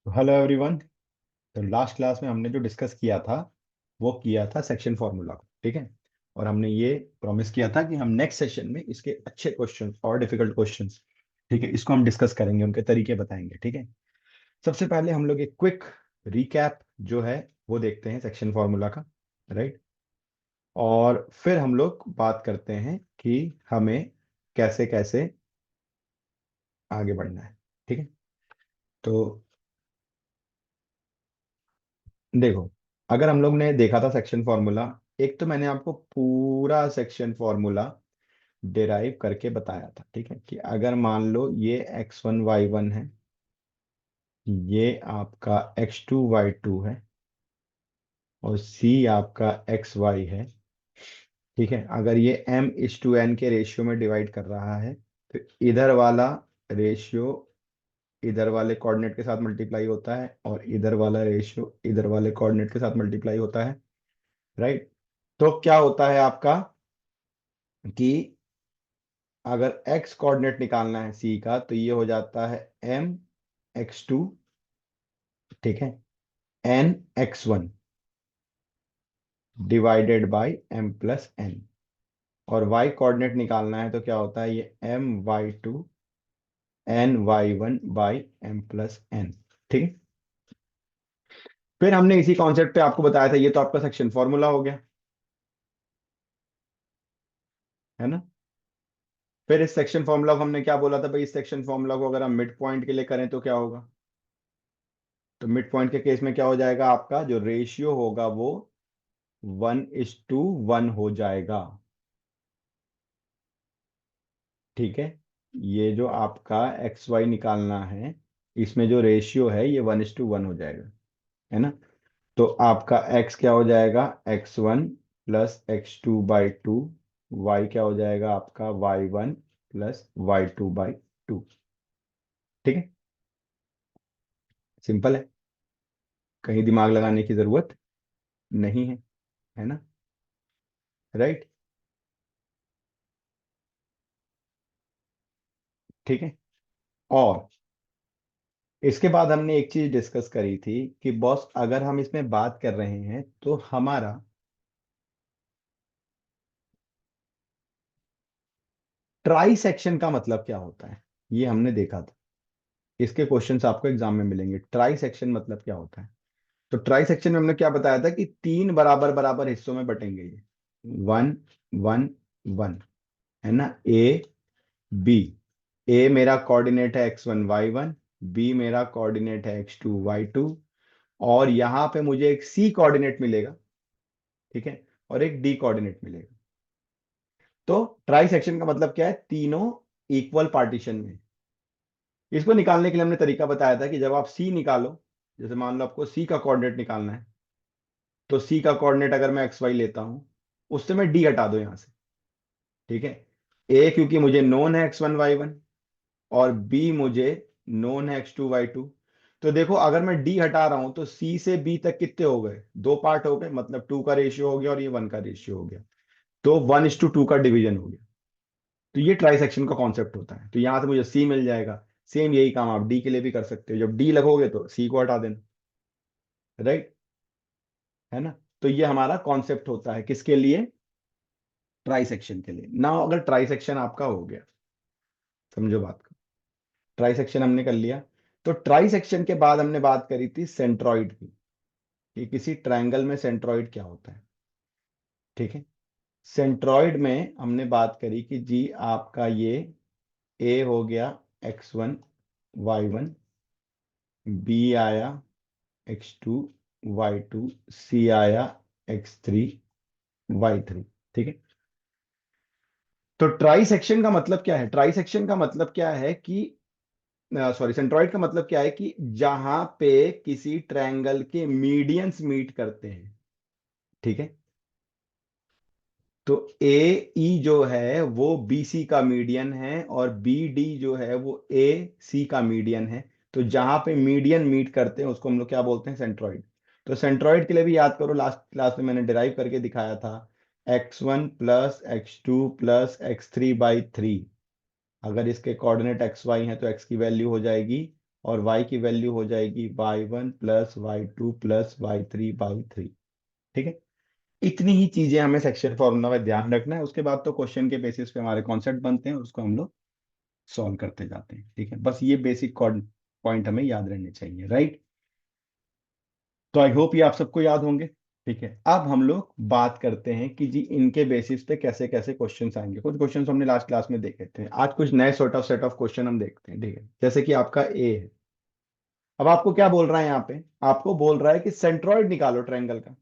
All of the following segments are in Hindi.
Hello everyone. तो लास्ट क्लास में हमने जो डिस्कस किया था वो किया था सेक्शन फॉर्मूला को, ठीक है। और हमने ये प्रॉमिस किया था कि हम नेक्स्ट सेशन में इसके अच्छे क्वेश्चंस और डिफिकल्ट क्वेश्चंस, ठीक है, इसको हम डिस्कस करेंगे, उनके तरीके बताएंगे, ठीक है। सबसे पहले हम लोग एक क्विक रिकैप जो है वो देखते हैं सेक्शन फॉर्मूला का, राइट। और फिर हम लोग बात करते हैं कि हमें कैसे कैसे आगे बढ़ना है, ठीक है। तो देखो, अगर हम लोग ने देखा था सेक्शन फॉर्मूला, एक तो मैंने आपको पूरा सेक्शन फॉर्मूला डिराइव करके बताया था, ठीक है, कि अगर मान लो ये x1 y1 है, ये आपका x2 y2 है, और c आपका xy है, ठीक है। अगर ये m:n के रेशियो में डिवाइड कर रहा है तो इधर वाला रेशियो इधर वाले कोऑर्डिनेट के साथ मल्टीप्लाई होता है, और इधर वाला रेशियो इधर वाले कोऑर्डिनेट के साथ मल्टीप्लाई होता है, राइट। तो क्या होता है आपका कि अगर x कोऑर्डिनेट निकालना है c का तो ये हो जाता है m(x2), ठीक है, n(x1) डिवाइडेड बाय m+n। और y कोऑर्डिनेट निकालना है तो क्या होता है, ये m(y2) n(y1) by m+n, ठीक है। फिर हमने इसी कॉन्सेप्ट पे आपको बताया था, ये तो आपका सेक्शन फॉर्मूला हो गया, है ना। फिर इस सेक्शन फॉर्मूला को हमने क्या बोला था भाई, इस सेक्शन फॉर्मूला को अगर हम मिड पॉइंट के लिए करें तो क्या होगा। तो मिड पॉइंट के केस में क्या हो जाएगा, आपका जो रेशियो होगा वो 1:1 हो जाएगा, ठीक है। ये जो आपका एक्स वाई निकालना है, इसमें जो रेशियो है ये 1:1 हो जाएगा, है ना। तो आपका x क्या हो जाएगा, x1 + x2/2। y क्या हो जाएगा आपका y1 + y2/2, ठीक है। सिंपल है, कहीं दिमाग लगाने की जरूरत नहीं है ना, राइट। ठीक है। और इसके बाद हमने एक चीज डिस्कस करी थी कि बॉस, अगर हम इसमें बात कर रहे हैं तो हमारा ट्राई सेक्शन का मतलब क्या होता है, ये हमने देखा था। इसके क्वेश्चंस आपको एग्जाम में मिलेंगे, ट्राई सेक्शन मतलब क्या होता है। तो ट्राई सेक्शन में हमने क्या बताया था कि तीन बराबर बराबर हिस्सों में बटेंगे ये, 1 1 1, है ना। बी ए मेरा कोऑर्डिनेट है x1 y1, बी मेरा कोऑर्डिनेट है x2 y2, और यहां पे मुझे एक सी कोऑर्डिनेट मिलेगा, ठीक है, और एक डी कोऑर्डिनेट मिलेगा। तो ट्राई सेक्शन का मतलब क्या है, तीनों इक्वल पार्टीशन में। इसको निकालने के लिए हमने तरीका बताया था कि जब आप सी निकालो, जैसे मान लो आपको सी का कोऑर्डिनेट निकालना है, तो सी का कोऑर्डिनेट अगर मैं एक्स वाई लेता हूं, उससे मैं डी हटा दो यहां से, ठीक है। ए क्योंकि मुझे नोन है x1 y1, और बी मुझे नोन है x2 y2। तो देखो, अगर मैं डी हटा रहा हूं तो सी से बी तक कितने हो गए, दो पार्ट हो गए, मतलब 2 का रेशियो हो गया और ये 1 का रेशियो हो गया। तो 1:2 का डिवीजन हो गया। तो ये ट्राइसेक्शन का कॉन्सेप्ट होता है। तो यहां से मुझे सी मिल जाएगा। सेम यही काम आप डी के लिए भी कर सकते हो, जब डी लगोगे तो सी को हटा देना, राइट, है ना। तो ये हमारा कॉन्सेप्ट होता है किसके लिए, ट्राइसेक्शन के लिए ना। अगर ट्राइसेक्शन आपका हो गया, समझो बात को, ट्राइसेक्शन हमने कर लिया। तो ट्राइसेक्शन के बाद हमने बात करी थी सेंट्रॉइड की, कि किसी ट्रायंगल में सेंट्रॉइड क्या होता है, ठीक है। सेंट्रॉइड में हमने बात करी कि जी आपका ये ए हो गया x1 y1, बी आया x2 y2, सी आया x3 y3, ठीक है। तो ट्राई सेक्शन का मतलब क्या है, ट्राई सेक्शन का मतलब क्या है कि, सॉरी, सेंट्रॉइड का मतलब क्या है कि जहां पे किसी ट्रायंगल के मीडियंस मीट करते हैं, ठीक है। तो ए ई जो है वो बी सी का मीडियन है, और बी डी जो है वो ए सी का मीडियन है। तो जहां पे मीडियन मीट करते हैं उसको हम लोग क्या बोलते हैं, सेंट्रॉइड। तो सेंट्रॉइड के लिए भी याद करो, लास्ट क्लास में मैंने डिराइव करके दिखाया था, x1 + x2 + x3/3। अगर इसके कोऑर्डिनेट एक्स वाई हैं तो x की वैल्यू हो जाएगी और y की वैल्यू हो जाएगी y1 plus y2 plus y3/3। ठीक है, इतनी ही चीजें हमें सेक्शन फॉर्मूला में ध्यान रखना है। उसके बाद तो क्वेश्चन के बेसिस पे हमारे कॉन्सेप्ट बनते हैं और उसको हम लोग सॉल्व करते जाते हैं। ठीक है, बस ये बेसिक पॉइंट हमें याद रहने चाहिए, राइट। तो आई होप ये आप सबको याद होंगे। ठीक है, अब हम लोग बात करते हैं कि जी इनके बेसिस पे कैसे कैसे क्वेश्चंस आएंगे। कुछ क्वेश्चंस हमने लास्ट क्लास में देखे थे, आज कुछ नए सेट ऑफ क्वेश्चन हम देखते हैं। ठीक है, जैसे कि आपका ए है। अब आपको क्या बोल रहा है यहाँ पे, आपको बोल रहा है कि सेंट्रॉइड निकालो ट्रायंगल का।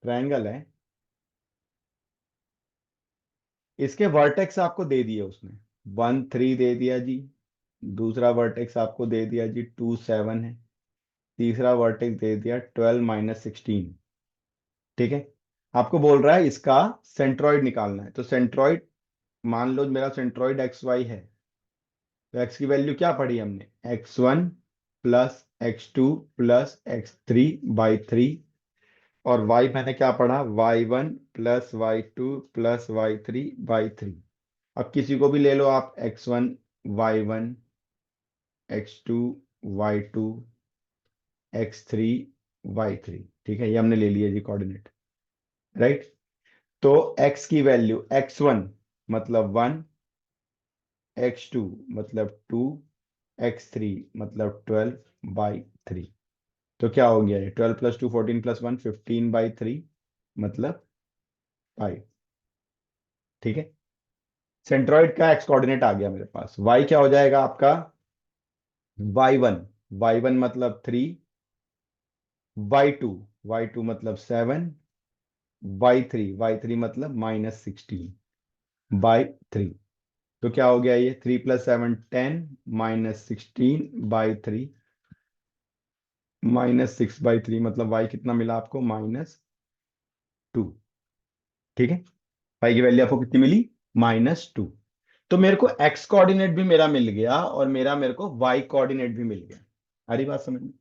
ट्रायंगल है, इसके वर्टेक्स आपको दे दिए उसने, 1 3 दे दिया जी। दूसरा वर्टेक्स आपको दे दिया जी 2 7 है। तीसरा वर्टेक्स दे दिया 12 - 16। ठीक है, आपको बोल रहा है इसका सेंट्रॉइड निकालना है। तो सेंट्रॉइड, मान लो मेरा सेंट्रॉइड XY है, तो x की वैल्यू क्या पढ़ी हमने, x1 plus x2 plus x3/3। और y मैंने क्या पढ़ा, y1 plus y2 plus y3/3। अब किसी को भी ले लो आप, x1 y1, x2 y2, x3/3। ठीक है, ये हमने ले लिया जी कोऑर्डिनेट, राइट। तो x की वैल्यू x1 मतलब 1, x2 मतलब 2, x3 मतलब 12/3। तो क्या हो गया ये, 12 + 2 14 + 1 15/3 मतलब 5। ठीक है, सेंट्रॉइड का एक्स कोऑर्डिनेट आ गया मेरे पास। y क्या हो जाएगा आपका, y1, y1 मतलब 3, y2, y2 मतलब 7, y3 मतलब -16/3। तो क्या हो गया ये, 3 + 7 10 -16/3 -6/3 मतलब y कितना मिला आपको, -2। ठीक है, y की वैल्यू आपको कितनी मिली, -2। तो मेरे को x कोऑर्डिनेट भी मेरा मिल गया और मेरे को y कोऑर्डिनेट भी मिल गया। हरी बात समझ में।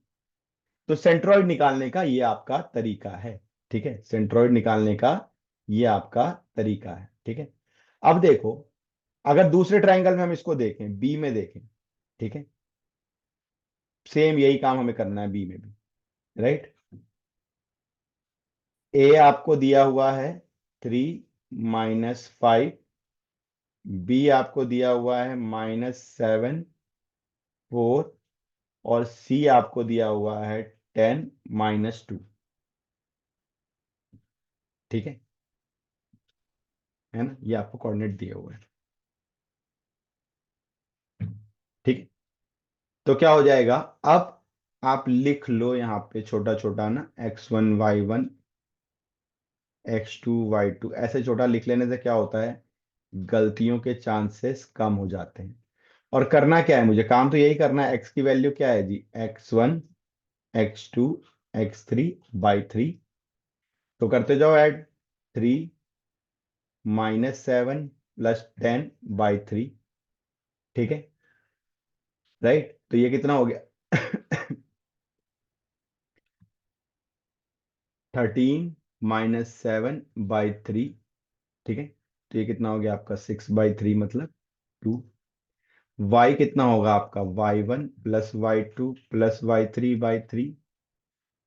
तो सेंट्रॉइड निकालने का ये आपका तरीका है। ठीक है, सेंट्रॉइड निकालने का ये आपका तरीका है। ठीक है, अब देखो, अगर दूसरे ट्रायंगल में हम इसको देखें, बी में देखें। ठीक है, सेम यही काम हमें करना है बी में भी, राइट। ए आपको दिया हुआ है 3 - 5, बी आपको दिया हुआ है -7 4, और सी आपको दिया हुआ है 10 - 2। ठीक है ना, ये आपको कोऑर्डिनेट दिए हुए हैं। ठीक है, तो क्या हो जाएगा, अब आप लिख लो यहाँ पे छोटा छोटा ना, x1 y1, x2 y2, ऐसे छोटा लिख लेने से क्या होता है, गलतियों के चांसेस कम हो जाते हैं। और करना क्या है, मुझे काम तो यही करना है। x की वैल्यू क्या है जी, x1, x2, x3/3। तो करते जाओ ऐड, 3 - 7 + 10/3। ठीक है, राइट। तो ये कितना हो गया 13 - 7/3। ठीक है, तो ये कितना हो गया आपका 6/3 मतलब 2। y कितना होगा आपका, y1 plus y2 plus y3/3।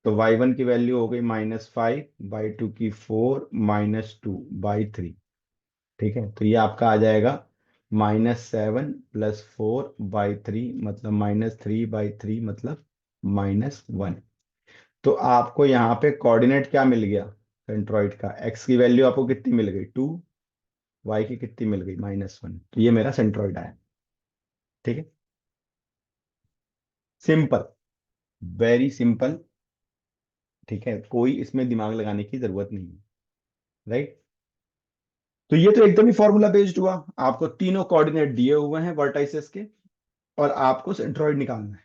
तो y1 की वैल्यू हो गई -5, y2 की 4, -2/3। ठीक है, तो ये आपका आ जाएगा -7 + 4/3 मतलब -3/3 मतलब -1। तो आपको यहाँ पे कोऑर्डिनेट क्या मिल गया, सेंट्रॉइड का। x की वैल्यू आपको कितनी मिल गई, 2, y की कितनी मिल गई, -1। तो ये मेरा सेंट्रॉइड आया। ठीक है, सिंपल, वेरी सिंपल। ठीक है, कोई इसमें दिमाग लगाने की जरूरत नहीं है, राइट। तो ये तो एकदम ही फॉर्मूला बेस्ड हुआ। आपको तीनों कोऑर्डिनेट दिए हुए हैं वर्टाइसेस के, और आपको सेंट्रॉइड निकालना है,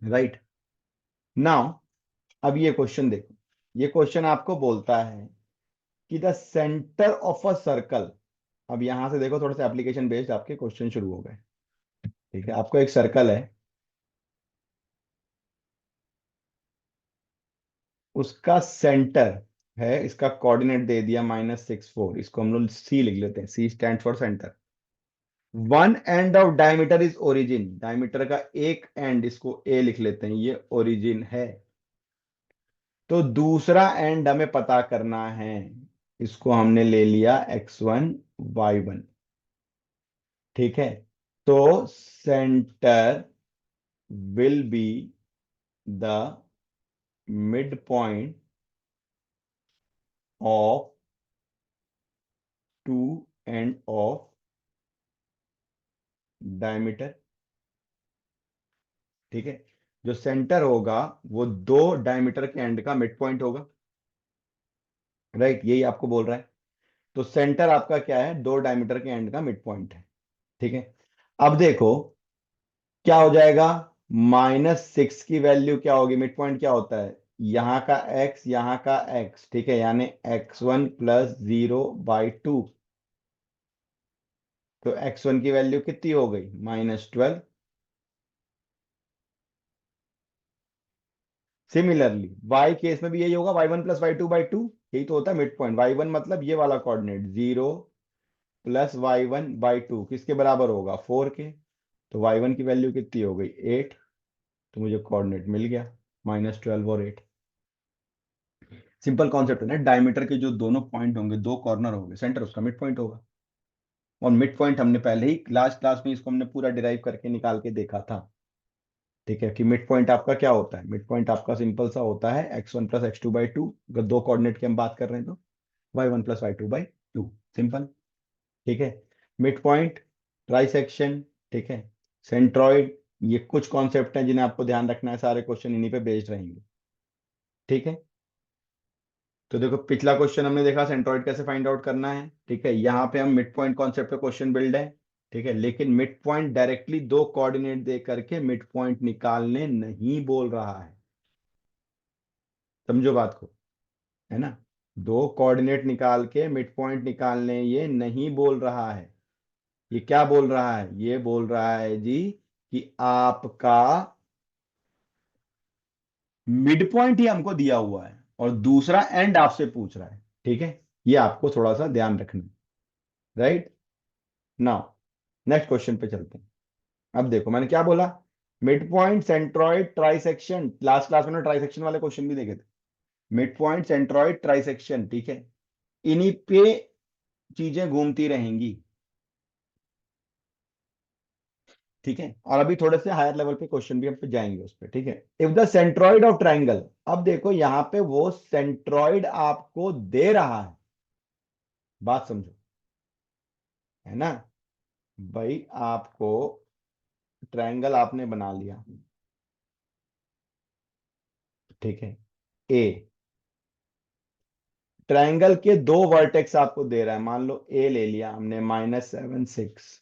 राइट। नाउ अब ये क्वेश्चन देखो, ये क्वेश्चन आपको बोलता है कि the centre of a circle. अब यहां से देखो, थोड़े से एप्लीकेशन बेस्ड आपके क्वेश्चन शुरू हो गए। ठीक है, आपको एक सर्कल है, उसका सेंटर है, इसका कोऑर्डिनेट दे दिया -6 4। इसको हम लोग सी लिख लेते हैं, C stand for centre. One end of diameter is origin, diameter का एक एंड, इसको ए लिख लेते हैं, ये ओरिजिन है। तो दूसरा एंड हमें पता करना है, इसको हमने ले लिया x1 y1। ठीक है, तो centre will be the mid point of two end of diameter. ठीक है, जो सेंटर होगा वो दो डायमीटर के एंड का मिड पॉइंट होगा। राइट, यही आपको बोल रहा है। तो सेंटर आपका क्या है, दो डायमीटर के एंड का मिड पॉइंट है। ठीक है, अब देखो क्या हो जाएगा, -6 की वैल्यू क्या होगी, मिड पॉइंट क्या होता है, यहां का x यहां का x। ठीक है, यानी x1 + 0/2। तो x1 की वैल्यू कितनी हो गई, -12। सिमिलरली y केस में भी यही होगा, y1 + y2/2, यही तो होता है मिड पॉइंट। y1 मतलब ये वाला कोऑर्डिनेट 0 + y1/2 किसके बराबर होगा, 4 के। तो y1 की वैल्यू कितनी हो गई, 8। तो मुझे कोऑर्डिनेट मिल गया, -12 और 8। सिंपल कॉन्सेप्ट है ना, डायमीटर के जो दोनों पॉइंट होंगे, दो कॉर्नर होंगे, सेंटर उसका मिड पॉइंट होगा। और मिड पॉइंट हमने पहले ही लास्ट क्लास में इसको हमने पूरा डिराइव करके निकाल के देखा था। ठीक है, कि मिड पॉइंट आपका क्या होता है, मिड पॉइंट आपका सिंपल सा होता है x1 + x2/2, अगर दो कोऑर्डिनेट की हम बात कर रहे हैं तो y1 + y2/2, सिंपल। ठीक है, मिड पॉइंट, ट्राइसेक्शन, ठीक है, सेंट्रॉइड, ये कुछ कॉन्सेप्ट हैं जिन्हें आपको ध्यान रखना है, सारे क्वेश्चन इन्हीं पे बेस्ड रहेंगे। ठीक है, तो देखो पिछला क्वेश्चन हमने देखा सेंट्रॉइड कैसे फाइंड आउट करना है। ठीक है, यहाँ पे हम मिड पॉइंट कॉन्सेप्ट पे क्वेश्चन बिल्ड है। ठीक है, लेकिन मिड पॉइंट डायरेक्टली दो कोऑर्डिनेट दे करके मिड पॉइंट निकालने नहीं बोल रहा है, समझो बात को, है ना। दो कोऑर्डिनेट निकाल के मिड पॉइंट निकालने ये नहीं बोल रहा है। ये क्या बोल रहा है, ये बोल रहा है जी कि आपका मिड पॉइंट ही हमको दिया हुआ है और दूसरा एंड आपसे पूछ रहा है। ठीक है, ये आपको थोड़ा सा ध्यान रखना है। राइट, नाउ नेक्स्ट क्वेश्चन पे चलते हैं। अब देखो मैंने क्या बोला, mid point, centroid, trisection, last class में ट्राइसेक्शन वाले क्वेश्चन भी देखे थे। मिड पॉइंट, सेंट्रॉइड, ट्राइसेक्शन, ठीक है, इन्हीं पे चीजें घूमती रहेंगी। ठीक है, और अभी थोड़े से हायर लेवल पे क्वेश्चन भी हम पे जाएंगे उस पे। ठीक है, if the centroid of triangle, अब देखो यहां पे वो सेंट्रॉइड आपको दे रहा है, बात समझो, है ना। भाई आपको ट्रायंगल आपने बना लिया, ठीक है, ए, ट्रायंगल के दो वर्टेक्स आपको दे रहा है, मान लो ए ले लिया हमने -7 6,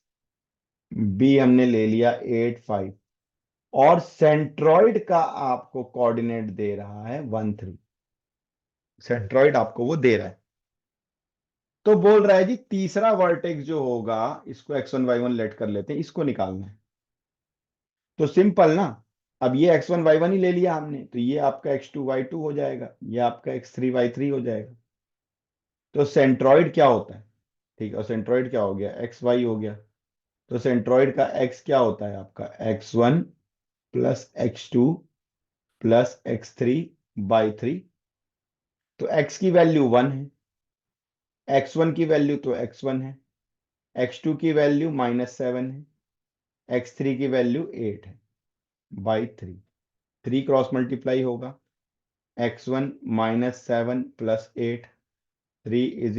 बी हमने ले लिया 8 5, और सेंट्रॉइड का आपको कोऑर्डिनेट दे रहा है 1 3। सेंट्रॉइड आपको वो दे रहा है, तो बोल रहा है जी तीसरा वर्टेक्स जो होगा, इसको x1 y1 लेट कर लेते हैं, इसको निकालना है। तो सिंपल ना, अब ये x1 y1 ही ले लिया हमने, तो ये आपका x2 y2 हो जाएगा, ये आपका x3 y3 हो जाएगा। तो सेंट्रॉइड क्या होता है, ठीक है, और सेंट्रॉइड क्या हो गया, एक्स वाई हो गया। तो सेंट्रॉइड का एक्स क्या होता है आपका, x1 + x2 + x3/3। तो x की वैल्यू 1 है, x1 की वैल्यू तो x1 है, x2 की वैल्यू -7 है, x3 की वैल्यू 8 है, बाई 3। 3 क्रॉस मल्टीप्लाई होगा, x1 -7 + 8, 3 =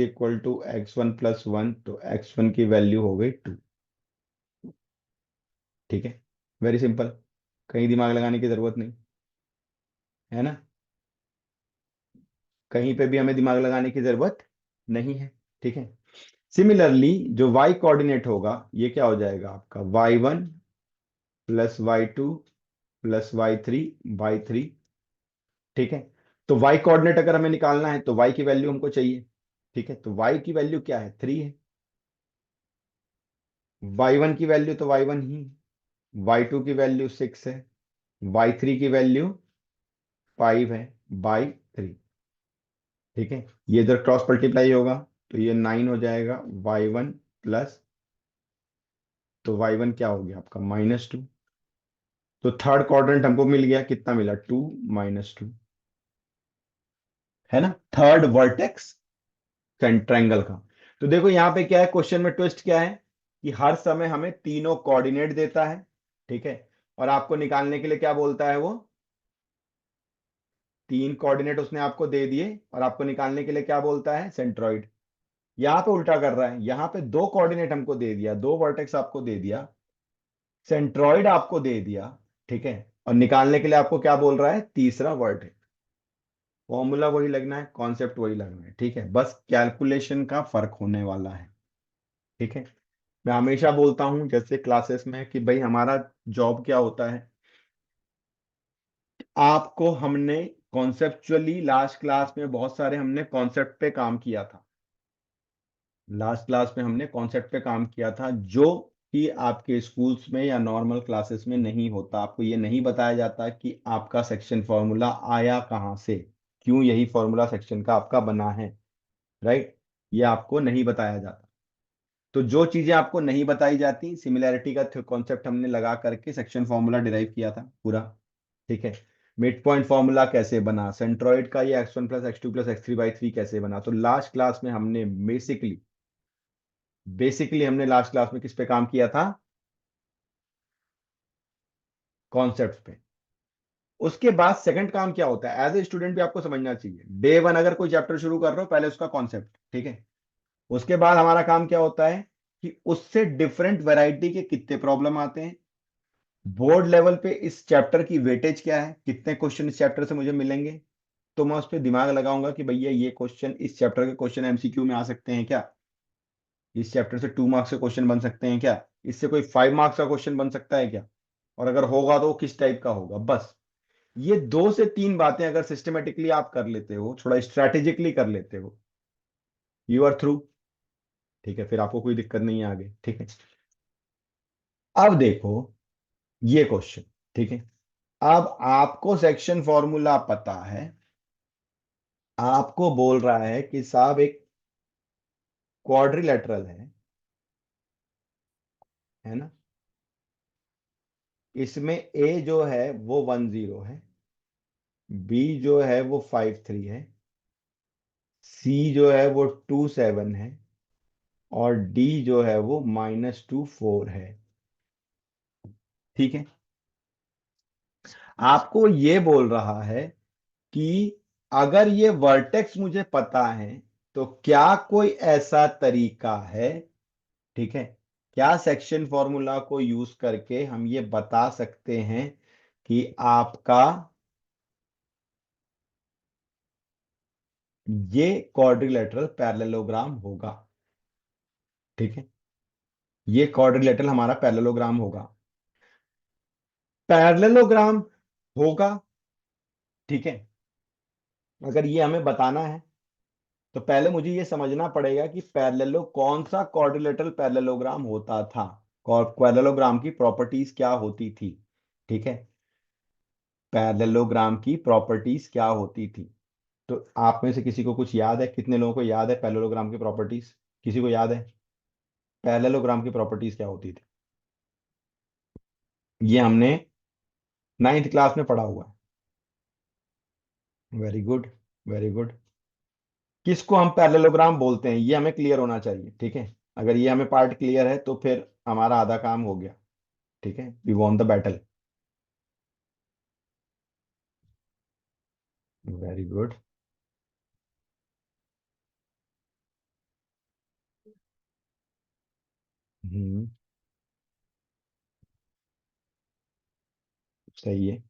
x1 + 1, तो x1 की वैल्यू हो गई 2। ठीक है, वेरी सिंपल, कहीं दिमाग लगाने की जरूरत नहीं, है ना, कहीं पे भी हमें दिमाग लगाने की जरूरत नहीं है। ठीक है, सिमिलरली जो y कोऑर्डिनेट होगा, ये क्या हो जाएगा आपका, y1 + y2 + y3/3। ठीक है, तो y कोऑर्डिनेट अगर हमें निकालना है तो y की वैल्यू हमको चाहिए। ठीक है, तो y की वैल्यू क्या है, 3 है, y1 की वैल्यू तो y1 ही, y2 की वैल्यू 6 है, y3 की वैल्यू 5 है, बाई 3। ठीक है, ये इधर क्रॉस मल्टीप्लाई होगा, तो ये 9 हो जाएगा, y1 + तो y1 क्या हो गया आपका -2। तो थर्ड क्वाड्रेंट हमको मिल गया, कितना मिला 2 -2, है ना, थर्ड वर्टेक्स ट्रायंगल का। तो देखो यहाँ पे क्या है, क्वेश्चन में ट्विस्ट क्या है कि हर समय हमें तीनों कोऑर्डिनेट देता है, ठीक है, और आपको निकालने के लिए क्या बोलता है वो, तीन कोऑर्डिनेट उसने आपको दे दिए और आपको निकालने के लिए क्या बोलता है, सेंट्रॉइड। यहाँ पे उल्टा कर रहा है, यहाँ पे दो कोऑर्डिनेट हमको दे दिया, दो वर्टेक्स आपको दे दिया, सेंट्रॉइड आपको दे दिया, ठीक है, और निकालने के लिए आपको क्या बोल रहा है, तीसरा वर्टेक्स। फॉर्मूला वही लगना है, कॉन्सेप्ट वही लगना है, ठीक है, बस कैलकुलेशन का फर्क होने वाला है, ठीक है। मैं हमेशा बोलता हूं जैसे क्लासेस में कि भाई हमारा जॉब क्या होता है, आपको हमने कॉन्सेप्चुअली लास्ट क्लास में बहुत सारे हमने कॉन्सेप्ट पे काम किया था, लास्ट क्लास में हमने कॉन्सेप्ट पे काम किया था, जो कि आपके स्कूल्स में या नॉर्मल क्लासेस में नहीं होता। आपको ये नहीं बताया जाता कि आपका सेक्शन फॉर्मूला आया कहाँ से, क्यों यही फॉर्मूला सेक्शन का आपका बना है, राइट, ये आपको नहीं बताया जाता। तो जो चीजें आपको नहीं बताई जाती, सिमिलैरिटी का कॉन्सेप्ट हमने लगा करके सेक्शन फॉर्मूला डिराइव किया था पूरा, ठीक है। मिड पॉइंट फॉर्मूला कैसे बना, सेंट्रॉइड का ये x1 + x2 + x3/3 कैसे बना, तो लास्ट क्लास में हमने बेसिकली हमने लास्ट क्लास में किस पे काम किया था, कॉन्सेप्ट पे। उसके बाद सेकंड काम क्या होता है, एज ए स्टूडेंट भी आपको समझना चाहिए, डे वन अगर कोई चैप्टर शुरू कर रहे हो पहले उसका कॉन्सेप्ट, ठीक है। उसके बाद हमारा काम क्या होता है कि उससे डिफरेंट वैरायटी के कितने प्रॉब्लम आते हैं, बोर्ड लेवल पे इस चैप्टर की वेटेज क्या है, कितने क्वेश्चन इस चैप्टर से मुझे मिलेंगे, तो मैं उस पर दिमाग लगाऊंगा कि भैया ये क्वेश्चन, इस चैप्टर के क्वेश्चन एमसीक्यू में आ सकते हैं क्या, इस चैप्टर से 2 मार्क्स के क्वेश्चन बन सकते हैं क्या, इससे कोई 5 मार्क्स का क्वेश्चन बन सकता है क्या, और अगर होगा तो वो किस टाइप का होगा। बस ये 2 से 3 बातें अगर सिस्टमेटिकली आप कर लेते हो, थोड़ा स्ट्रैटेजिकली कर लेते हो, यू आर थ्रू, ठीक है, फिर आपको कोई दिक्कत नहीं है आगे, ठीक है। अब देखो ये क्वेश्चन, ठीक है, अब आपको सेक्शन फॉर्मूला पता है, आपको बोल रहा है कि साहब एक क्वाड्रिलेटरल है ना, इसमें ए जो है वो 10 है, बी जो है वो 53 है, सी जो है वो 27 है, और डी जो है वो -24 है, ठीक है। आपको ये बोल रहा है कि अगर ये वर्टेक्स मुझे पता है तो क्या कोई ऐसा तरीका है, ठीक है, क्या सेक्शन फॉर्मूला को यूज करके हम ये बता सकते हैं कि आपका ये क्वाड्रिलेटरल पैरेललोग्राम होगा, ठीक है, ये क्वाड्रिलेटरल हमारा पैरेललोग्राम होगा, पैरेललोग्राम होगा, ठीक है। अगर ये हमें बताना है तो पहले मुझे ये समझना पड़ेगा कि पैरेललो कौन सा क्वाड्रिलेटरल पैरेललोग्राम होता था, पैरेललोग्राम की प्रॉपर्टीज क्या होती थी, ठीक है, पैरेललोग्राम की प्रॉपर्टीज क्या होती थी। तो आप में से किसी को कुछ याद है, कितने लोगों को याद है पैरेललोग्राम की प्रॉपर्टीज, किसी को याद है पैरेललोग्राम की प्रॉपर्टीज क्या होती थी, ये हमने 9th क्लास में पढ़ा हुआ है, वेरी गुड, वेरी गुड। किसको हम पैरेललोग्राम बोलते हैं ये हमें क्लियर होना चाहिए, ठीक है, अगर ये हमें पार्ट क्लियर है तो फिर हमारा आधा काम हो गया, ठीक है, we won the battle, very good. Hmm, सही है,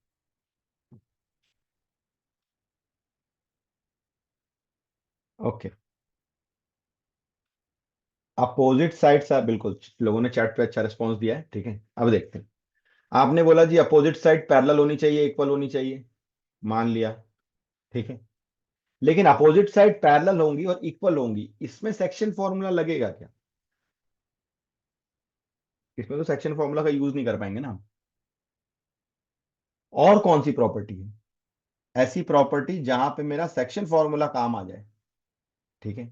ओके। अपोजिट साइड सा, बिल्कुल लोगों ने चैट पे अच्छा रिस्पॉन्स दिया है, ठीक है, अब देखते हैं। आपने बोला जी अपोजिट साइड पैरेलल होनी चाहिए, इक्वल होनी चाहिए, मान लिया, ठीक है, लेकिन अपोजिट साइड पैरेलल होंगी और इक्वल होंगी, इसमें सेक्शन फॉर्मूला लगेगा क्या, इसमें तो सेक्शन फॉर्मूला का यूज नहीं कर पाएंगे ना हम। और कौन सी प्रॉपर्टी है ऐसी प्रॉपर्टी जहां पे मेरा सेक्शन फॉर्मूला काम आ जाए, ठीक है,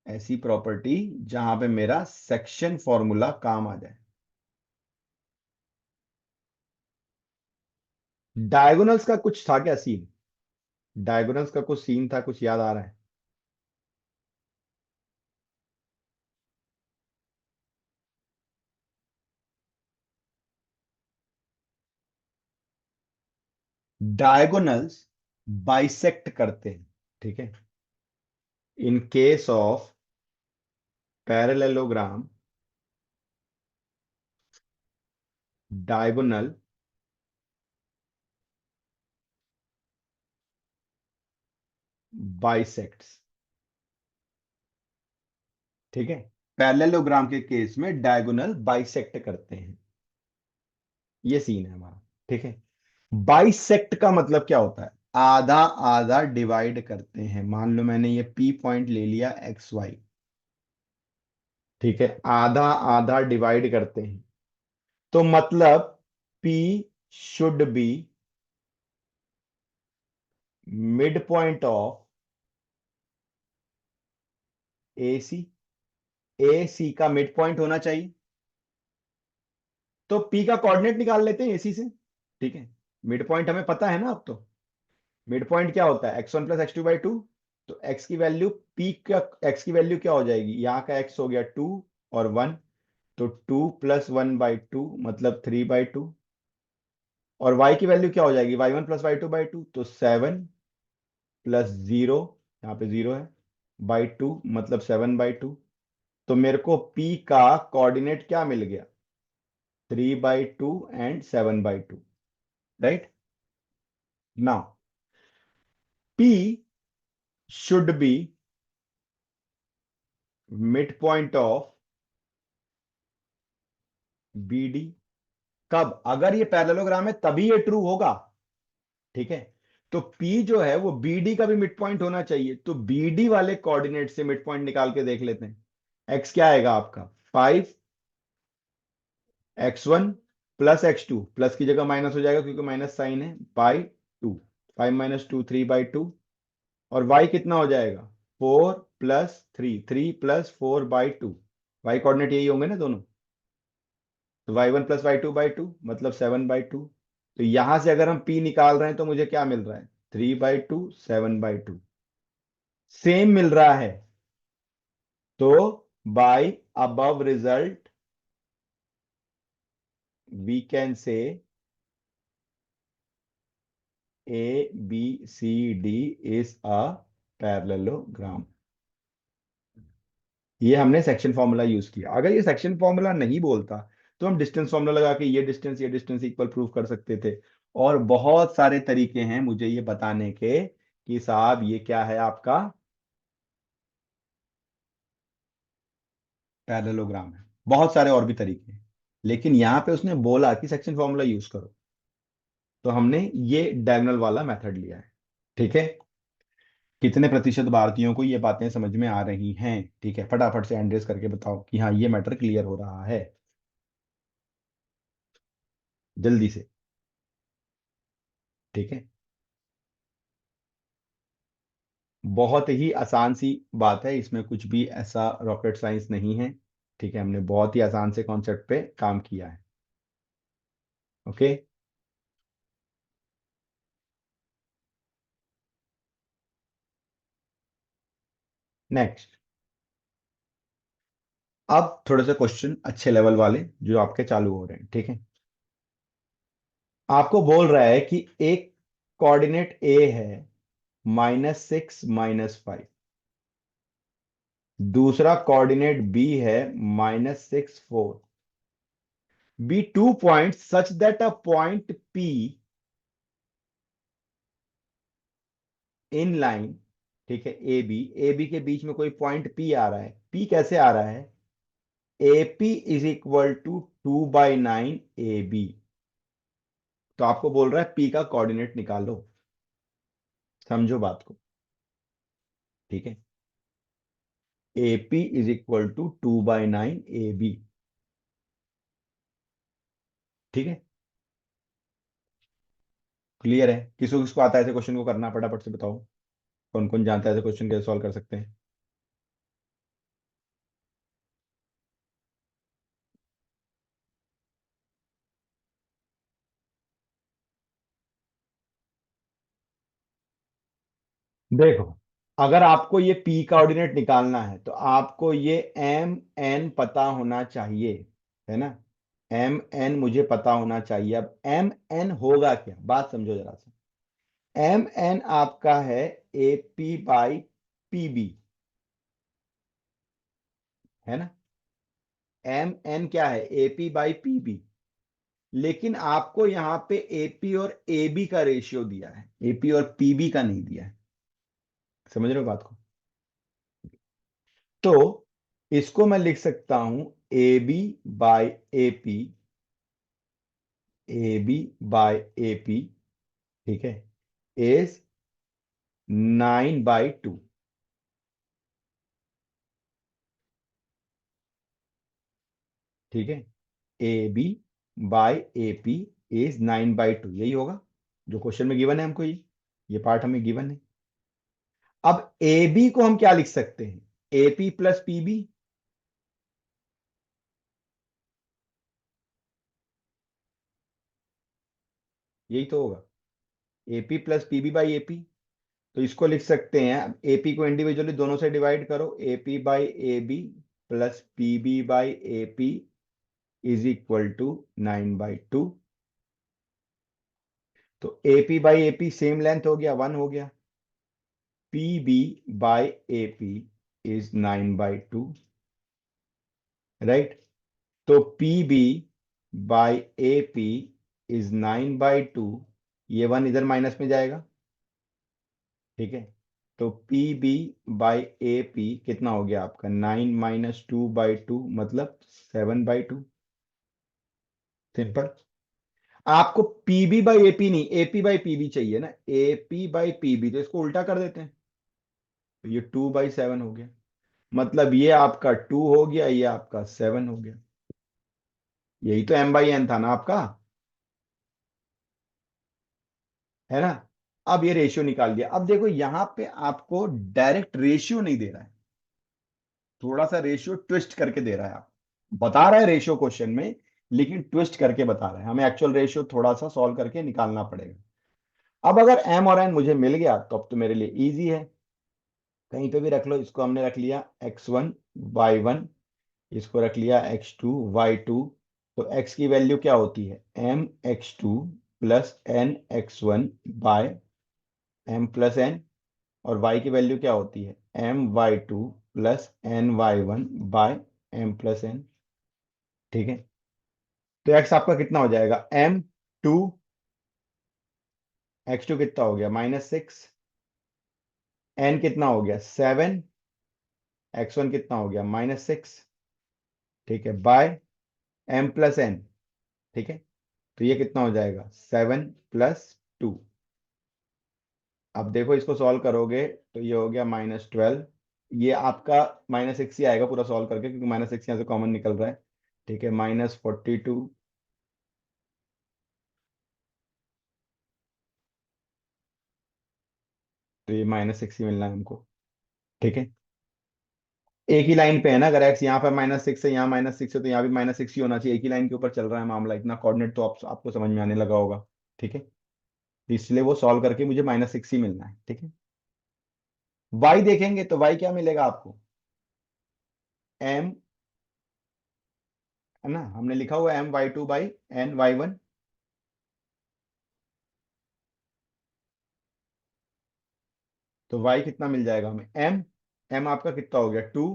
ऐसी प्रॉपर्टी जहां पे मेरा सेक्शन फॉर्मूला काम आ जाए, डायगोनल्स का कुछ था क्या सीन? डायगोनल्स का कुछ सीन था, कुछ याद आ रहा है? डायगोनल्स बाइसेक्ट करते हैं, ठीक है। In case of parallelogram, diagonal bisects, ठीक है। पैरेललोग्राम के केस में डायगोनल बाइसेक्ट करते हैं, ये सीन है हमारा, ठीक है। बाइसेक्ट का मतलब क्या होता है? आधा आधा डिवाइड करते हैं। मान लो मैंने ये पी पॉइंट ले लिया एक्स वाई, ठीक है, आधा आधा डिवाइड करते हैं। तो मतलब P should be mid point of A C. A C का मिड पॉइंट होना चाहिए। तो पी का कोऑर्डिनेट निकाल लेते हैं एसी से, ठीक है। मिड पॉइंट हमें पता है ना अब तो। मिड पॉइंट क्या होता है? x1 + x2/2। तो x की वैल्यू पी का, x की वैल्यू क्या हो जाएगी? यहाँ का x हो गया 2 और 1, तो 2 + 1/2 मतलब 3/2। और y की वैल्यू क्या हो जाएगी? y1 + y2/2, तो 7 + 0, यहाँ पे 0 है, बाई 2 मतलब 7/2। तो मेरे को p का कोऑर्डिनेट क्या मिल गया? 3/2 and 7/2, right. Now p should be mid point of B D. कब? अगर ये पैरेललोग्राम है तभी ये ट्रू होगा, ठीक है। तो P जो है वो BD का भी मिड पॉइंट होना चाहिए। तो BD वाले कोऑर्डिनेट से मिड पॉइंट निकाल के देख लेते हैं। X क्या आएगा आपका? 5x1 + x2, प्लस की जगह माइनस हो जाएगा क्योंकि माइनस साइन है, बाई 2। 5 - 2 3/2। और y कितना हो जाएगा? 4 + 3, 3 + 4/2। y कोऑर्डिनेट यही होंगे ना दोनों। तो y1 + y2/2 मतलब 7/2। तो यहां से अगर हम p निकाल रहे हैं तो मुझे क्या मिल रहा है? 3/2 7/2, सेम मिल रहा है। तो by above result we can say ABCD is a parallelogram. ये हमने सेक्शन फॉर्मूला यूज किया। अगर ये सेक्शन फॉर्मूला नहीं बोलता तो हम डिस्टेंस फॉर्मूला लगा के ये डिस्टेंस इक्वल प्रूव कर सकते थे। और बहुत सारे तरीके हैं मुझे ये बताने के कि साहब ये क्या है आपका पैरेललोग्राम है। बहुत सारे और भी तरीके हैं, लेकिन यहां पे उसने बोला कि सेक्शन फॉर्मूला यूज करो, तो हमने ये डायगोनल वाला मेथड लिया है, ठीक है। कितने प्रतिशत भारतीयों को ये बातें समझ में आ रही हैं? ठीक है, फटाफट से एंड्रेस करके बताओ कि हाँ ये मैटर क्लियर हो रहा है, जल्दी से, ठीक है। बहुत ही आसान सी बात है, इसमें कुछ भी ऐसा रॉकेट साइंस नहीं है, ठीक है। हमने बहुत ही आसान से कॉन्सेप्ट पे काम किया है, ओके। नेक्स्ट, अब थोड़े से क्वेश्चन अच्छे लेवल वाले जो आपके चालू हो रहे हैं, ठीक है। आपको बोल रहा है कि एक कोऑर्डिनेट ए है -6 -5, दूसरा कोऑर्डिनेट बी है -6 4। B to point such that a point P in line, ठीक है, ए बी के बीच में कोई पॉइंट पी आ रहा है। पी कैसे आ रहा है? AP = 2/9 AB। तो आपको बोल रहा है पी का कोऑर्डिनेट निकालो। समझो बात को, ठीक है। AP = 2/9 AB, ठीक है। क्लियर है? किसको किसको आता है ऐसे क्वेश्चन को करना? फटाफट से बताओ, कौन कौन जानता है ऐसे क्वेश्चन कैसे सॉल्व कर सकते हैं? देखो, अगर आपको ये पी कोऑर्डिनेट निकालना है तो आपको ये एम एन पता होना चाहिए, है ना। एम एन मुझे पता होना चाहिए। अब एम एन होगा क्या, बात समझो जरा सा। एम एन आपका है A P by P B, है ना। एम एन क्या है, A P by P B. लेकिन आपको यहां पे एपी और ए बी का रेशियो दिया है, एपी और पीबी का नहीं दिया है। समझ रहे हो बात को। तो इसको मैं लिख सकता हूं A B by A P, A B by A P, ठीक है, इज 9/2। ठीक है, A B by A P is 9/2, यही होगा जो क्वेश्चन में गिवन है हमको। ये पार्ट हमें गिवन है। अब ए बी को हम क्या लिख सकते हैं, A P plus P B, यही तो होगा, AP plus PB by AP. तो इसको लिख सकते हैं, एपी को इंडिविजुअली दोनों से डिवाइड करो, AP by A B plus PB by AP is equal to 9/2। तो AP by AP same length हो गया, 1 हो गया। PB by AP is 9/2, right. तो पीबी बाई एपी इज 9/2, ये 1 इधर माइनस में जाएगा, ठीक है। तो P B by A P कितना हो गया आपका, 9 - 2/2 मतलब 7/2। सिंपल। आपको पीबी बाई एपी नहीं, एपी बाई पीबी चाहिए ना, एपी बाई पीबी, तो इसको उल्टा कर देते हैं। तो ये 2/7 हो गया, मतलब ये आपका 2 हो गया, ये आपका 7 हो गया। यही तो M/N था ना आपका, है ना। अब ये रेशियो निकाल दिया। अब देखो यहां पे आपको डायरेक्ट रेशियो नहीं दे रहा है, थोड़ा सा रेशियो ट्विस्ट करके दे रहा है। आप बता रहा है रेशियो क्वेश्चन में, लेकिन ट्विस्ट करके बता रहा है, हमें एक्चुअल रेशियो थोड़ा सा सॉल्व करके निकालना पड़ेगा। अब अगर एम और एन मुझे मिल गया तो अब तो मेरे लिए इजी है, कहीं पे भी रख लो। इसको हमने रख लिया x1 y1, इसको रख लिया x2 y2। तो x की वैल्यू क्या होती है, m x2 plus n x1 bye m+n। और y की वैल्यू क्या होती है, my2 plus ny1 bye m+n। ठीक है। तो x आपका कितना हो जाएगा, m2, x2 कितना हो गया -6, n कितना हो गया 7, x1 कितना हो गया -6, ठीक है, बाय m+n। ठीक है। तो ये कितना हो जाएगा 7 + 2। अब देखो इसको सॉल्व करोगे तो ये हो गया -12। ये आपका -6 ही आएगा पूरा सॉल्व करके, क्योंकि -6 यहाँ से कॉमन निकल रहा है। ठीक है, -42। तो ये -6 ही मिलना है हमको। ठीक है, एक ही लाइन पे है ना, अगर एक्स यहाँ पर -6 है, यहाँ -6 है, तो यहाँ भी -6 ही होना चाहिए। एक ही लाइन के ऊपर चल रहा है मामला, इतना कोऑर्डिनेट तो आपको समझ में आने लगा होगा। ठीक है, तो इसलिए वो सॉल्व करके मुझे -6 ही मिलना है। ठीक है, वाई देखेंगे तो वाई क्या मिलेगा आपको, एम, है ना, हमने लिखा हुआ M/2/N/Y1। तो वाई कितना मिल जाएगा हमें, एम, एम आपका कितना हो गया 2,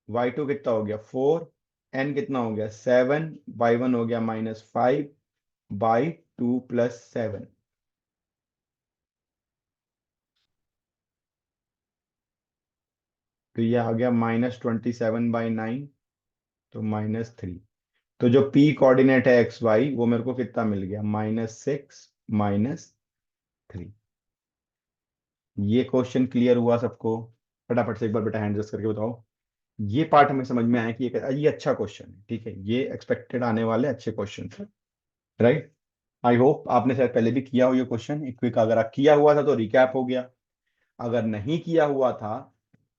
y2 कितना हो गया 4, n कितना हो गया 7, y1 हो गया -5/2 + 7। तो ये आ गया -27/9, तो -3। तो जो p कोऑर्डिनेट है xy वो मेरे को कितना मिल गया, -6 -3। ये क्वेश्चन क्लियर हुआ सबको। फटाफट से एक बार बेटा हैंड रेस करके बताओ। ये पार्ट हमें समझ में आया कि ये अच्छा क्वेश्चन है, ठीक है, ये एक्सपेक्टेड आने वाले अच्छे क्वेश्चन है, राइट। आई होप आपने शायद पहले भी किया हो ये क्वेश्चन एक क्विक, अगर आप किया हुआ था तो रिकैप हो गया, अगर नहीं किया हुआ था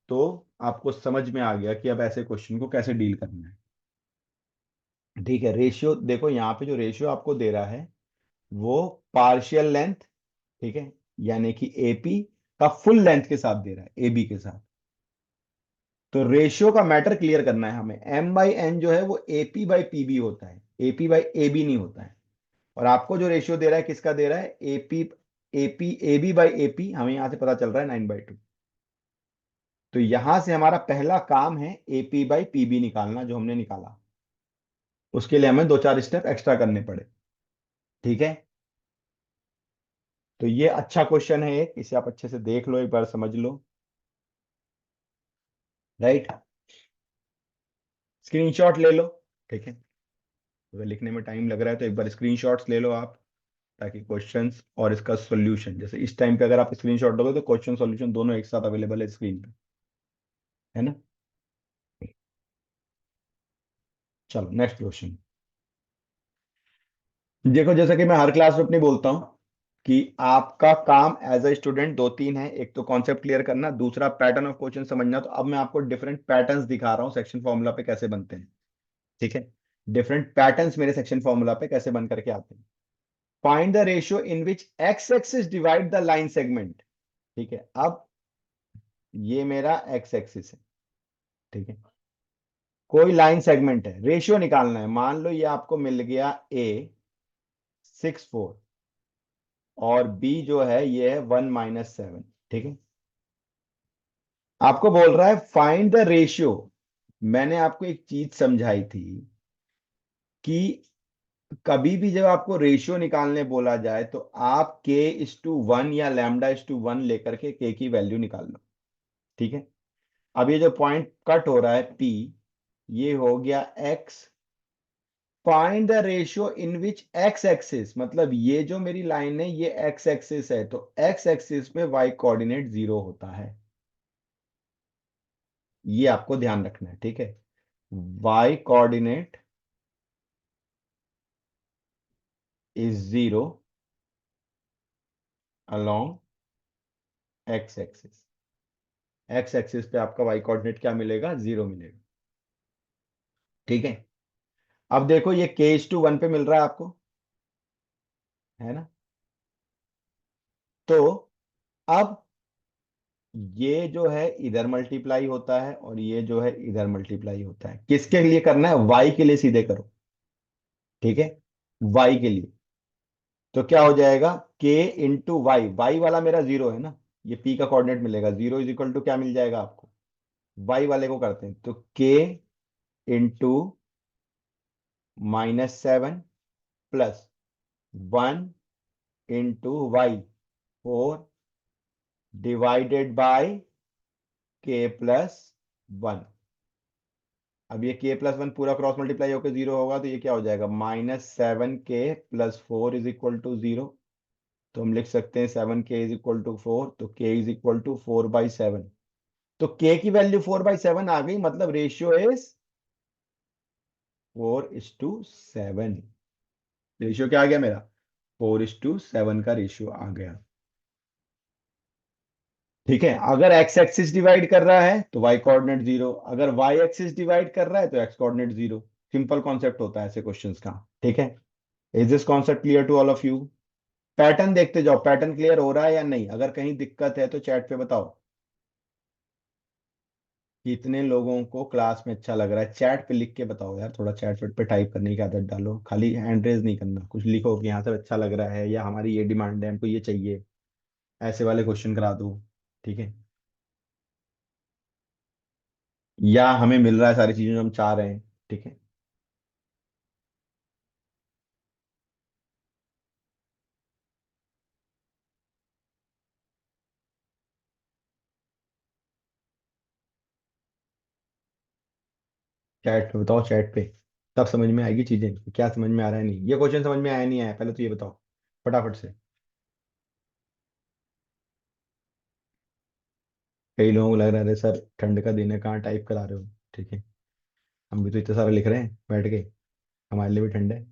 तो आपको समझ में आ गया कि अब ऐसे क्वेश्चन को कैसे डील करना है। ठीक है, रेशियो देखो यहाँ पे जो रेशियो आपको दे रहा है वो पार्शियल लेंथ, ठीक है, यानी कि एपी का फुल लेंथ के साथ दे रहा है, ए बी के साथ। तो रेशियो का मैटर क्लियर करना है हमें। एम बाई एन जो है वो एपी बाई पीबी होता है, एपी बाई ए बी नहीं होता है। और आपको जो रेशियो दे रहा है किसका दे रहा है, AP AP A B by AP, हमें यहां से पता चल रहा है 9/2। तो यहां से हमारा पहला काम है एपी बाई पीबी निकालना, जो हमने निकाला। उसके लिए हमें 2-4 स्टेप एक्स्ट्रा करने पड़े। ठीक है, तो ये अच्छा क्वेश्चन है एक, इसे आप अच्छे से देख लो, एक बार समझ लो। राइट, स्क्रीनशॉट ले लो। ठीक है, अगर लिखने में टाइम लग रहा है तो एक बार स्क्रीनशॉट्स ले लो आप, ताकि क्वेश्चंस और इसका सॉल्यूशन, जैसे इस टाइम पे अगर आप स्क्रीनशॉट लोगे तो क्वेश्चन सॉल्यूशन दोनों एक साथ अवेलेबल है स्क्रीन पे, है ना। चलो नेक्स्ट क्वेश्चन। देखो, जैसा कि मैं हर क्लास में अपनी बोलता हूं कि आपका काम एज अ स्टूडेंट दो तीन है, एक तो कॉन्सेप्ट क्लियर करना, दूसरा पैटर्न ऑफ क्वेश्चन समझना। तो अब मैं आपको डिफरेंट पैटर्न्स दिखा रहा हूं सेक्शन फॉर्मूला पे कैसे बनते हैं। ठीक है, डिफरेंट पैटर्न्स मेरे सेक्शन फॉर्मूला पे कैसे बन करके आते हैं। Find the ratio in which x axis divide the line segment. ठीक है, अब ये मेरा एक्स एक्सिस है। ठीक है, कोई लाइन सेगमेंट है, रेशियो निकालना है। मान लो ये आपको मिल गया ए 6/4 और बी जो है ये है 1-7। ठीक है, आपको बोल रहा है फाइंड द रेशियो। मैंने आपको एक चीज समझाई थी कि कभी भी जब आपको रेशियो निकालने बोला जाए तो आप k/1 या λ/1 लेकर के की वैल्यू निकाल लो। ठीक है, अब ये जो पॉइंट कट हो रहा है P, ये हो गया x। Find the ratio in which x axis, मतलब ये जो मेरी लाइन है ये x एक्सिस है, तो x एक्सिस में y कोऑर्डिनेट 0 होता है। ये आपको ध्यान रखना है। ठीक है, y coordinate is 0 along x axis. x axis पे आपका y कोऑर्डिनेट क्या मिलेगा, 0 मिलेगा। ठीक है, अब देखो ये k/1 पे मिल रहा है आपको, है ना। तो अब ये जो है इधर मल्टीप्लाई होता है और ये जो है इधर मल्टीप्लाई होता है। किसके लिए करना है, y के लिए सीधे करो। ठीक है, y के लिए। तो क्या हो जाएगा, k इंटू वाई, वाई वाला मेरा 0 है ना, ये p का कोऑर्डिनेट मिलेगा 0 इज इक्वल टू क्या मिल जाएगा आपको, y वाले को करते हैं तो k into -7 plus 1 into y 4 divided by k+1। अब ये k+1 पूरा क्रॉस मल्टीप्लाई होकर 0 होगा, तो ये क्या हो जाएगा, -7k+4 इज इक्वल टू 0। तो हम लिख सकते हैं 7k इज इक्वल टू 4, तो k इज इक्वल टू 4/7। तो k की वैल्यू 4/7 आ गई, मतलब रेशियो इज 4:7। रेशियो क्या आ गया मेरा, 4:7 का रेशियो आ गया। ठीक है, अगर x एक्सिस डिवाइड कर रहा है तो y कोऑर्डिनेट 0, अगर y एक्सिस डिवाइड कर रहा है तो x कोऑर्डिनेट 0। सिंपल कॉन्सेप्ट होता है ऐसे क्वेश्चंस का। ठीक है, is this concept clear to all of you. Pattern देखते जाओ, पैटर्न क्लियर हो रहा है या नहीं, अगर कहीं दिक्कत है तो चैट पे बताओ। कितने लोगों को क्लास में अच्छा लग रहा है, चैट पे लिख के बताओ यार, थोड़ा चैट पे टाइप करने की आदत डालो, खाली हैंड रेज नहीं करना, कुछ लिखो कि यहाँ से अच्छा लग रहा है, या हमारी ये डिमांड है, हमको ये चाहिए, ऐसे वाले क्वेश्चन करा दो। ठीक है, या हमें मिल रहा है सारी चीजें जो हम चाह रहे हैं। ठीक है, चैट पे बताओ, चैट पे तब समझ में आएगी चीजें कि क्या समझ में आ रहा है, नहीं ये क्वेश्चन समझ में आया नहीं आया, पहले तो ये बताओ फटाफट से। कई लोगों को लग रहा है सर ठंड का दिन है, कहाँ टाइप करा रहे हो। ठीक है, हम भी तो इतना सारा लिख रहे हैं बैठ के, हमारे लिए भी ठंड है।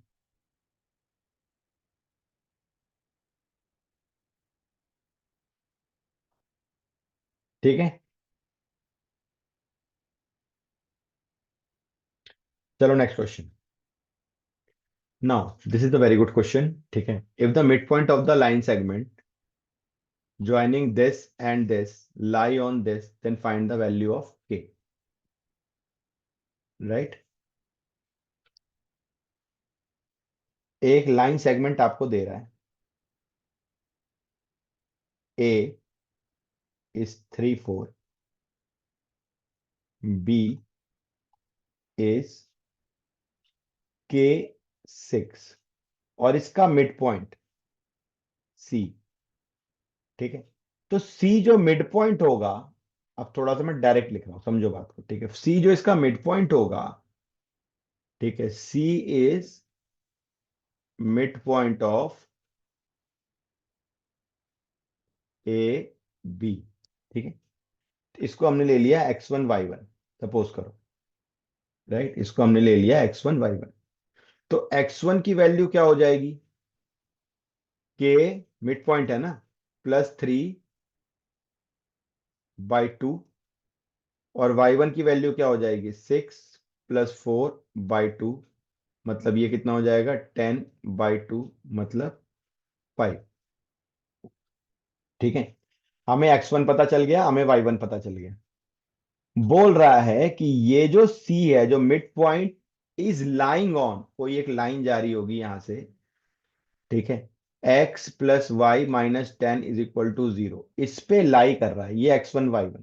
ठीक है, चलो next question. Now this is the very good question. ठीक है, if the mid point of the line segment joining this and this lie on this, then find the value of k. Right? एक लाइन सेगमेंट आपको दे रहा है, A is 3 4, B is K 6 और इसका मिड पॉइंट C। ठीक है, तो C जो मिड पॉइंट होगा, अब थोड़ा सा मैं डायरेक्ट लिख रहा हूं, समझो बात को। ठीक है, C जो इसका मिड पॉइंट होगा, ठीक है, C is mid point of A B. ठीक है, इसको हमने ले लिया x1 y1, सपोज करो। राइट, इसको हमने ले लिया x1 y1। तो x1 की वैल्यू क्या हो जाएगी, के मिड पॉइंट है ना, +3/2, और y1 की वैल्यू क्या हो जाएगी, 6 + 4/2, मतलब ये कितना हो जाएगा, 10/2, मतलब 5। ठीक है, हमें x1 पता चल गया, हमें y1 पता चल गया। बोल रहा है कि ये जो C है, जो mid point is lying on, कोई एक लाइन जा रही होगी यहां से। ठीक है, x + y - 10 = 0, इस पे लाई कर रहा है ये x1 y1।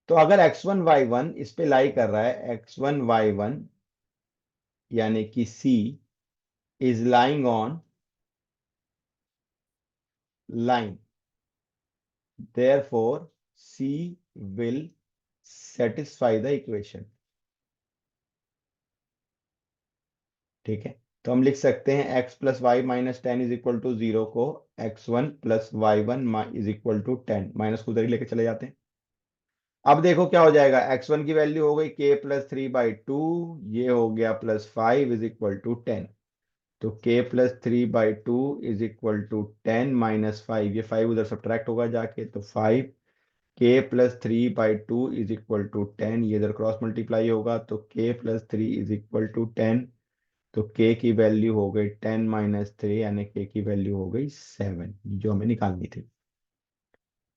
तो अगर x1 y1 इस पे लाई कर रहा है, x1 y1 यानी कि C is lying on line, therefore C will satisfy the equation. ठीक है, तो हम लिख सकते हैं x + y - 10 = 0 को x1 + y1 = 10, को उधर ही लेके चले जाते हैं। अब देखो क्या हो जाएगा, x1 की वैल्यू हो गई k +3/2, ये हो गया +5 = 10। तो k +3/2 = 10 -5, ये 5 उधर सब्ट्रैक्ट होगा जाके, तो 5 k +3/2 = 10, ये इधर क्रॉस मल्टीप्लाई होगा, तो k +3 = 10। तो k की वैल्यू हो गई 10 - 3, यानी k की वैल्यू हो गई 7, जो हमें निकालनी थी।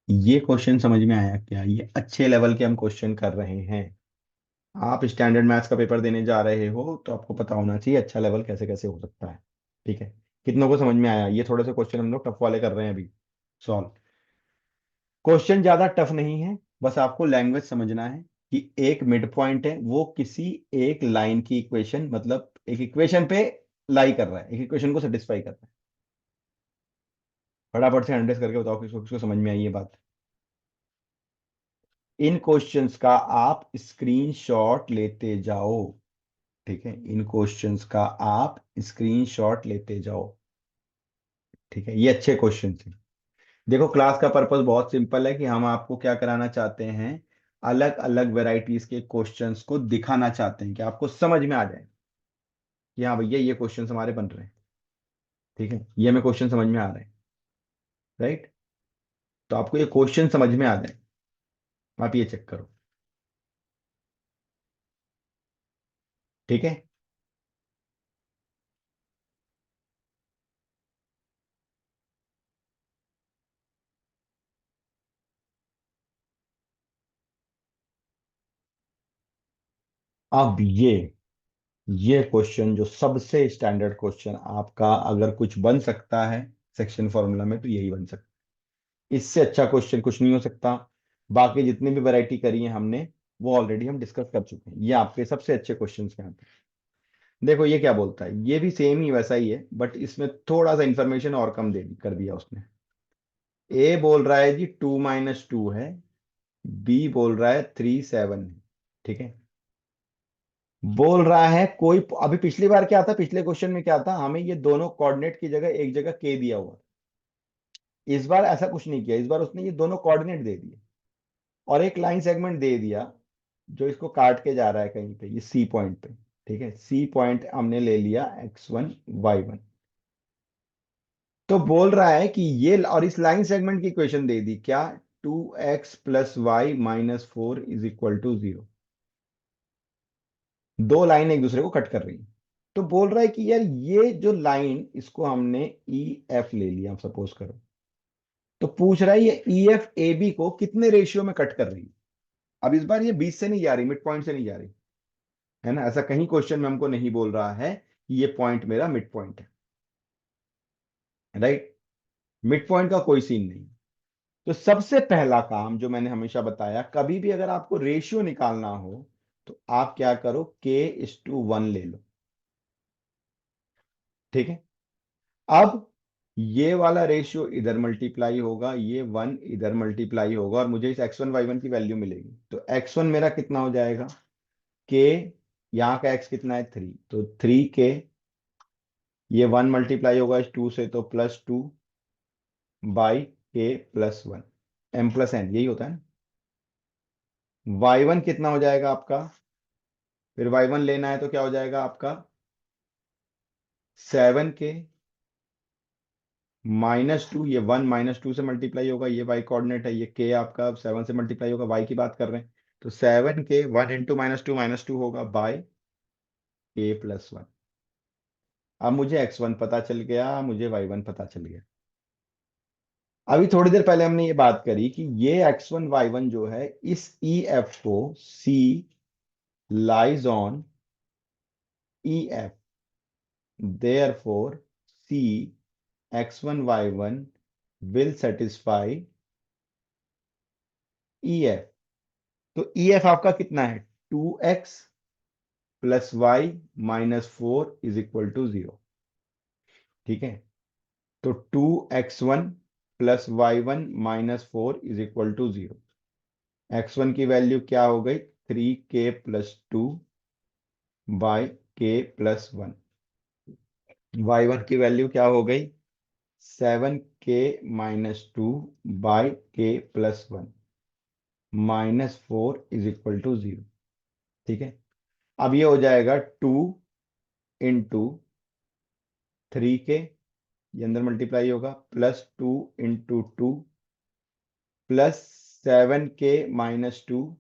ये क्वेश्चन समझ में आया क्या, ये अच्छे लेवल के हम क्वेश्चन कर रहे हैं। आप स्टैंडर्ड मैथ्स का पेपर देने जा रहे हो तो आपको पता होना चाहिए अच्छा लेवल कैसे कैसे हो सकता है। ठीक है, कितनों को समझ में आया, ये थोड़े से क्वेश्चन हम लोग टफ वाले कर रहे हैं अभी सॉल्व। क्वेश्चन ज्यादा टफ नहीं है, बस आपको लैंग्वेज समझना है कि एक मिड पॉइंट है, वो किसी एक लाइन की इक्वेशन, मतलब एक इक्वेशन पे लाई कर रहा है, एक इक्वेशन को सेटिस्फाई कर रहा है। फटाफट से एनालाइज करके बताओ किसको किसको समझ में आई ये बात। इन क्वेश्चंस का आप स्क्रीनशॉट लेते जाओ। ठीक है, इन क्वेश्चंस का आप स्क्रीनशॉट लेते जाओ। ठीक है, ये अच्छे क्वेश्चन थे। देखो, क्लास का पर्पस बहुत सिंपल है कि हम आपको क्या कराना चाहते हैं, अलग अलग वैरायटीज के क्वेश्चंस को दिखाना चाहते हैं कि आपको समझ में आ जाए कि हाँ भैया ये क्वेश्चंस हमारे बन रहे हैं। ठीक है, ये हमें क्वेश्चन समझ में आ रहे हैं। राइट, तो आपको ये क्वेश्चन समझ में आ जाए, आप ये चेक करो। ठीक है, अब ये क्वेश्चन जो सबसे स्टैंडर्ड क्वेश्चन आपका अगर कुछ बन सकता है सेक्शन फॉर्मूला में, तो यही बन सकता है। इससे अच्छा क्वेश्चन कुछ नहीं हो सकता। बाकी जितनी भी वैरायटी करी है हमने, वो ऑलरेडी हम डिस्कस कर चुके हैं, ये आपके सबसे अच्छे क्वेश्चन हैं यहाँ पे। देखो ये क्या बोलता है, ये भी सेम ही वैसा ही है, बट इसमें थोड़ा सा इंफॉर्मेशन और कम दे कर दिया उसने। ए बोल रहा है जी 2 - 2 है, बी बोल रहा है 3 7 है। ठीक है, बोल रहा है कोई, अभी पिछली बार क्या था, पिछले क्वेश्चन में क्या था, हमें ये दोनों कोऑर्डिनेट की जगह एक जगह के दिया हुआ। इस बार ऐसा कुछ नहीं किया, इस बार उसने ये दोनों कोऑर्डिनेट दे दिए और एक लाइन सेगमेंट दे दिया जो इसको काट के जा रहा है कहीं पे, ये सी पॉइंट पे। ठीक है, सी पॉइंट हमने ले लिया x1 y1। तो बोल रहा है कि ये, और इस लाइन सेगमेंट की इक्वेशन दे दी क्या, 2x + y - 4 = 0। दो लाइन एक दूसरे को कट कर रही है। तो बोल रहा है कि यार ये जो लाइन, इसको हमने ई एफ ले लिया, सपोज करो। तो पूछ रहा है ये ई एफ ए बी को कितने रेशियो में कट कर रही है। अब इस बार ये 20 से नहीं जा रही, मिड पॉइंट से नहीं जा रही, है ना। ऐसा कहीं क्वेश्चन में हमको नहीं बोल रहा है कि ये पॉइंट मेरा मिड पॉइंट है, राइट। मिड पॉइंट का कोई सीन नहीं। तो सबसे पहला काम जो मैंने हमेशा बताया, कभी भी अगर आपको रेशियो निकालना हो तो आप क्या करो, k:1 ले लो, ठीक है। अब ये वाला रेशियो इधर मल्टीप्लाई होगा, ये 1 इधर मल्टीप्लाई होगा, और मुझे इस x1 y1 की वैल्यू मिलेगी। तो x1 मेरा कितना हो जाएगा, k, यहाँ का x कितना है 3, तो 3k, ये 1 मल्टीप्लाई होगा इस 2 से तो +2 बाई k+1, m+n यही होता है ना। y1 कितना हो जाएगा आपका, फिर y1 लेना है तो क्या हो जाएगा आपका 7k -2, ये 1 -2 से मल्टीप्लाई होगा, ये y कोऑर्डिनेट है, ये k आपका 7 से मल्टीप्लाई होगा, y की बात कर रहे हैं। तो 7k 1 इंटू -2 होगा बाय k+1। अब मुझे x1 पता चल गया, मुझे y1 पता चल गया। अभी थोड़ी देर पहले हमने ये बात करी कि ये x1 y1 जो है, इस EF को C lies on EF, therefore C x1 y1 will satisfy EF। तो EF आपका कितना है, 2x + y - 4 = 0, ठीक है। तो 2x1 + y1 - 4 = 0। x1 की वैल्यू क्या हो गई, 3k+2 बाय k+1। y1 की वैल्यू क्या हो गई, 7k -2 बाय k+1 -4 = 0, ठीक है। अब ये हो जाएगा 2 इंटू 3k, ये अंदर मल्टीप्लाई होगा, +2 into 2 +7k -2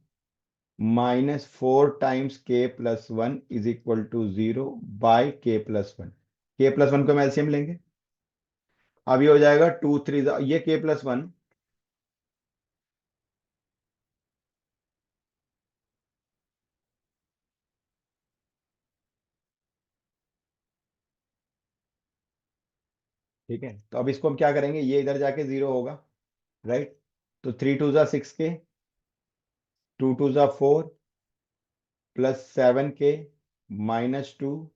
-4 times k+1 = 0 bye k+1। k+1 को हम एलसीएम लेंगे। अब ये हो जाएगा 2 3, ये k+1, ठीक है। तो अब इसको हम क्या करेंगे, ये इधर जाके 0 होगा, राइट। तो 3 2 6k, 2 2 4 +7k -2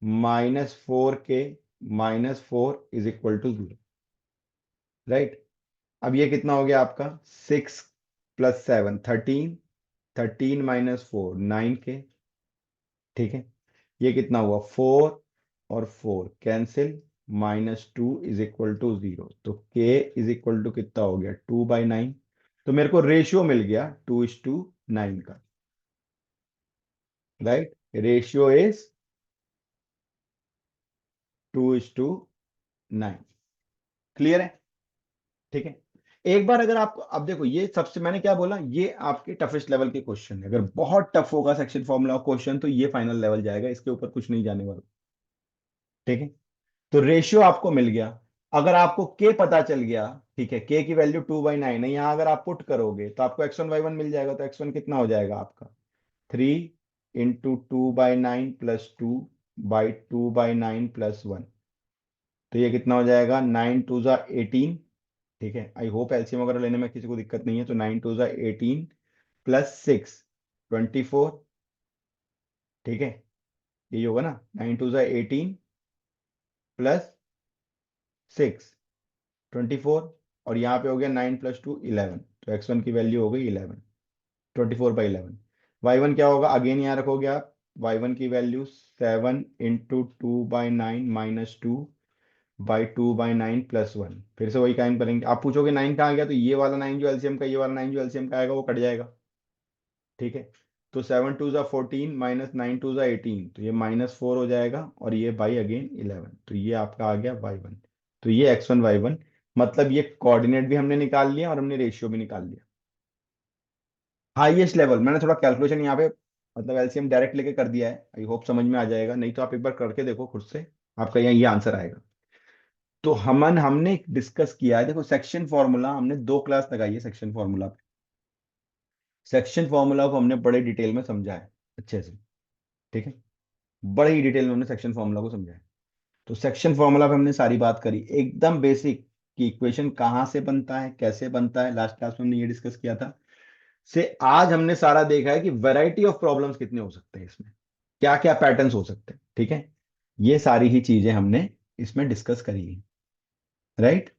-4k -4 = 0, राइट। अब ये कितना हो गया आपका, 6 + 7 13, 13 -4 9k, ठीक है। ये कितना हुआ, 4 और 4 कैंसिल, -2 = 0। तो k कितना हो गया, 2/9। तो मेरे को रेशियो मिल गया 2:9 का, राइट। Ratio is 2:9। क्लियर है, ठीक है। एक बार अगर आप, अब देखो ये सबसे, मैंने क्या बोला, ये आपके टफेस्ट लेवल के क्वेश्चन है। अगर बहुत टफ होगा सेक्शन फॉर्मूला क्वेश्चन तो ये फाइनल लेवल जाएगा, इसके ऊपर कुछ नहीं जाने वाला, ठीक है। तो रेशियो आपको मिल गया। अगर आपको के पता चल गया, ठीक है, के की वैल्यू 2/9 है, यहां अगर आप पुट करोगे तो आपको x1 y1 मिल जाएगा। तो x1 कितना हो जाएगा आपका, 3 इंटू 2/9 +2/2/9 +1। तो ये कितना हो जाएगा, 9 2 = 18, ठीक है। आई होप एलसीएम वगैरह लेने में किसी को दिक्कत नहीं है। तो 9 2 = 18 +6 24, ठीक है। ये होगा ना, 9 2 = 18 +6 24, और यहाँ पे हो गया 9 + 2 11। तो x1 की वैल्यू हो गई 11, 24/11। y1 क्या होगा, अगेन यहाँ रखोगे आप, y1 की वैल्यू 7 इंटू 2/9 -2/2/9 +1। फिर से वही काम करेंगे। आप पूछोगे 9 कहाँ गया, तो ये वाला 9 जो एलसीएम का, ये वाला 9 जो एलसीएम का आएगा वो कट जाएगा, ठीक है। तो 7 2 = 14 -9 2 = 18, तो ये -4 हो जाएगा, और ये बाई अगेन 11। तो ये आपका आ गया y1। तो ये x1 y1, मतलब ये कोऑर्डिनेट भी हमने निकाल लिया और हमने रेशियो भी निकाल लिया। हाईएस्ट लेवल मैंने थोड़ा कैलकुलेशन यहाँ पे, मतलब एलसीएम डायरेक्ट लेके कर दिया है। आई होप समझ में आ जाएगा, नहीं तो आप एक बार करके देखो खुद से, आपका यहाँ ये आंसर आएगा। तो हमने डिस्कस किया है, देखो सेक्शन फॉर्मूला हमने 2 क्लास लगाई है सेक्शन फॉर्मूला पे। सेक्शन फॉर्मूला को हमने बड़े डिटेल में समझा है, अच्छे से, ठीक है। बड़े ही डिटेल में हमने सेक्शन फॉर्मूला को समझा है। तो सेक्शन फॉर्मूला पे हमने सारी बात करी, एकदम बेसिक, कि इक्वेशन कहाँ से बनता है, कैसे बनता है, लास्ट क्लास में हमने ये डिस्कस किया था। से आज हमने सारा देखा है कि वैरायटी ऑफ प्रॉब्लम्स कितने हो सकते हैं इसमें, क्या क्या पैटर्न्स हो सकते हैं, ठीक है। ये सारी ही चीजें हमने इसमें डिस्कस करी है, राइट।